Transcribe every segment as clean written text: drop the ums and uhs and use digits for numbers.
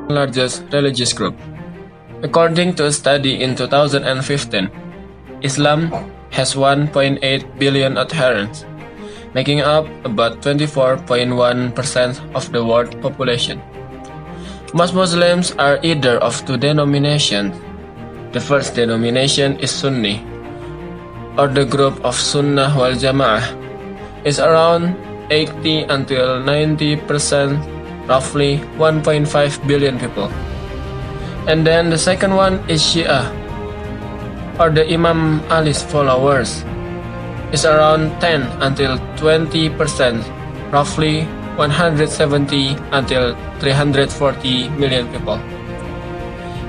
largest religious group. According to a study in 2015, Islam has 1.8 billion adherents, making up about 24.1% of the world population. Most Muslims are either of two denominations. The first denomination is Sunni, or the group of Sunnah wal Jama'ah, is around 80 until 90%, roughly 1.5 billion people. And then the second one is Shia, or the Imam Ali's followers, is around 10 until 20%, roughly 170 until 340 million people.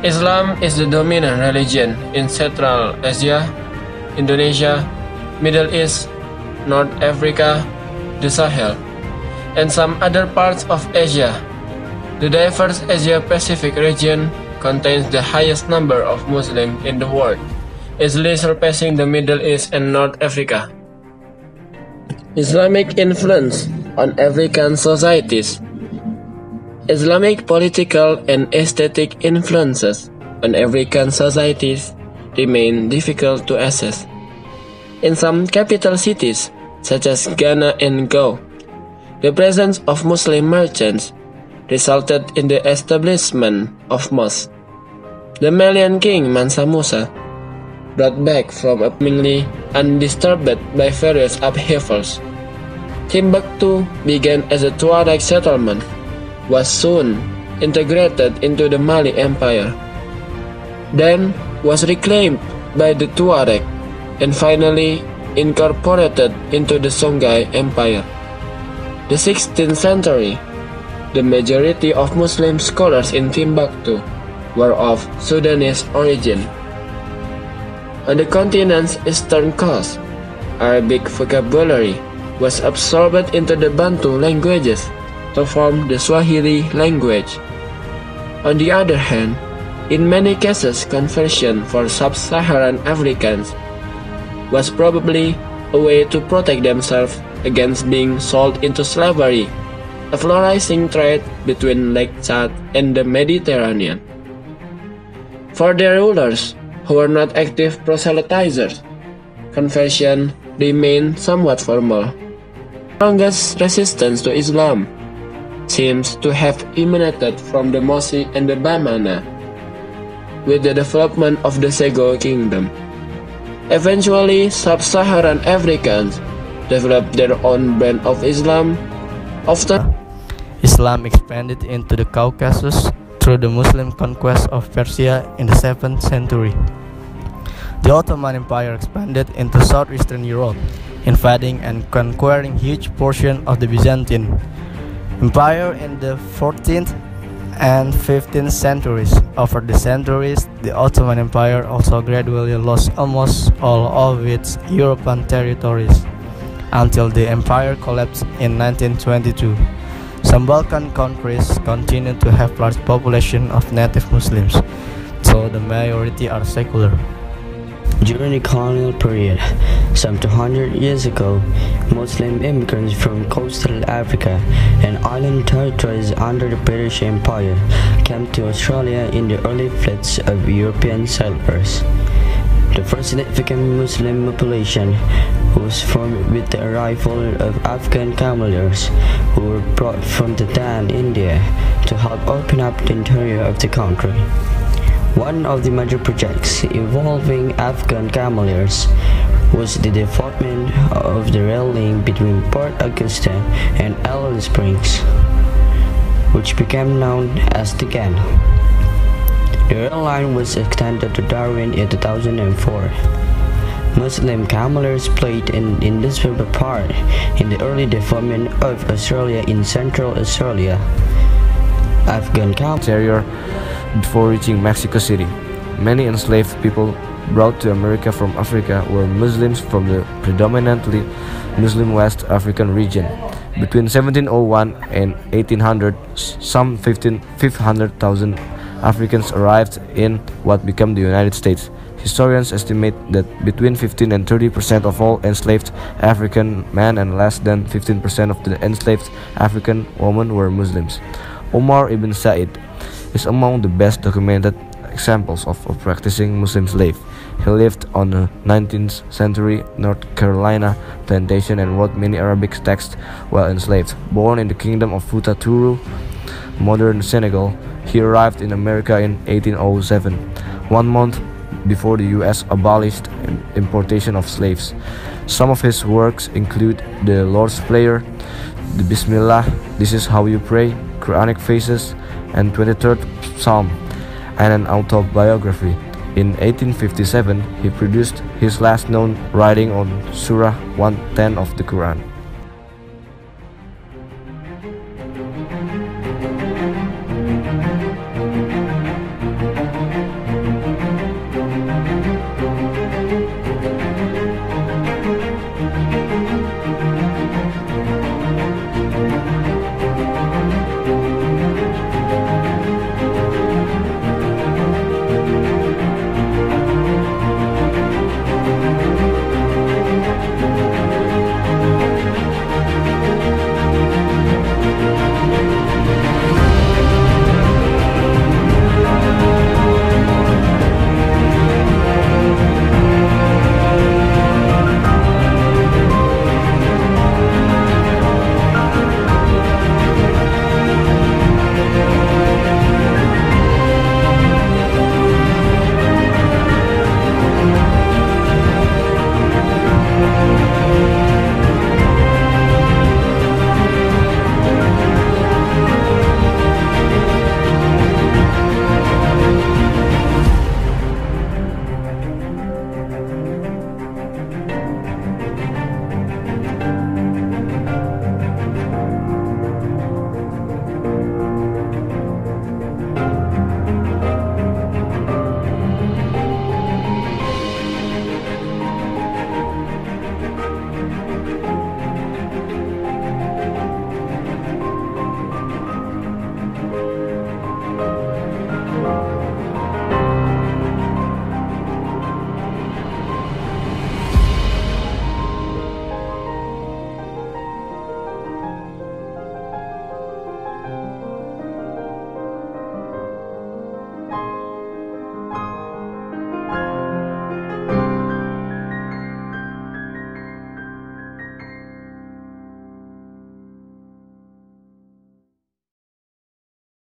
Islam is the dominant religion in Central Asia, Indonesia, Middle East, North Africa, the Sahel, and some other parts of Asia. The diverse Asia-Pacific region contains the highest number of Muslims in the world, easily surpassing the Middle East and North Africa. Islamic influence on African societies. Islamic political and aesthetic influences on African societies remain difficult to assess. In some capital cities, such as Ghana and Go, the presence of Muslim merchants resulted in the establishment of mosques. The Malian king Mansa Musa, brought back from apparently undisturbed by various upheavals. Timbuktu began as a Tuareg settlement, was soon integrated into the Mali Empire, then was reclaimed by the Tuareg, and finally incorporated into the Songhai Empire. The 16th century, the majority of Muslim scholars in Timbuktu were of Sudanese origin. On the continent's eastern coast, Arabic vocabulary was absorbed into the Bantu languages to form the Swahili language. On the other hand, in many cases conversion for sub-Saharan Africans was probably a way to protect themselves against being sold into slavery, a flourishing trade between Lake Chad and the Mediterranean. For their rulers, who were not active proselytizers, conversion remained somewhat formal. The strongest resistance to Islam seems to have emanated from the Mosi and the Bamana, with the development of the Sego kingdom. Eventually, sub-Saharan Africans developed their own brand of Islam. Islam expanded into the Caucasus through the Muslim conquest of Persia in the 7th century. The Ottoman Empire expanded into southeastern Europe, invading and conquering huge portions of the Byzantine Empire in the 14th and 15th centuries. Over the centuries, the Ottoman Empire also gradually lost almost all of its European territories, until the empire collapsed in 1922. Some Balkan countries continue to have large population of native Muslims, though the majority are secular. During the colonial period, some 200 years ago, Muslim immigrants from coastal Africa and island territories under the British Empire came to Australia in the early fleets of European settlers. The first significant Muslim population was formed with the arrival of Afghan cameliers who were brought from Titan, India, to help open up the interior of the country. One of the major projects involving Afghan cameliers was the development of the rail link between Port Augusta and Alice Springs, which became known as the GAN. The rail line was extended to Darwin in 2004. Muslim cameliers played an indispensable part in the early development of Australia in Central Australia. Afghan cameliers before reaching Mexico City. Many enslaved people brought to America from Africa were Muslims from the predominantly Muslim West African region. Between 1701 and 1800, some 500,000 Africans arrived in what became the United States. Historians estimate that between 15 and 30% of all enslaved African men and less than 15% of the enslaved African women were Muslims. Omar ibn Said is among the best documented examples of a practicing Muslim slave. He lived on a 19th century North Carolina plantation and wrote many Arabic texts while enslaved. Born in the kingdom of Futa Turu, modern Senegal, he arrived in America in 1807, 1 month before the US abolished importation of slaves. Some of his works include The Lord's Prayer, the Bismillah, This Is How You Pray, Quranic Faces, and 23rd Psalm, and an autobiography. In 1857, he produced his last known writing on Surah 110 of the Quran.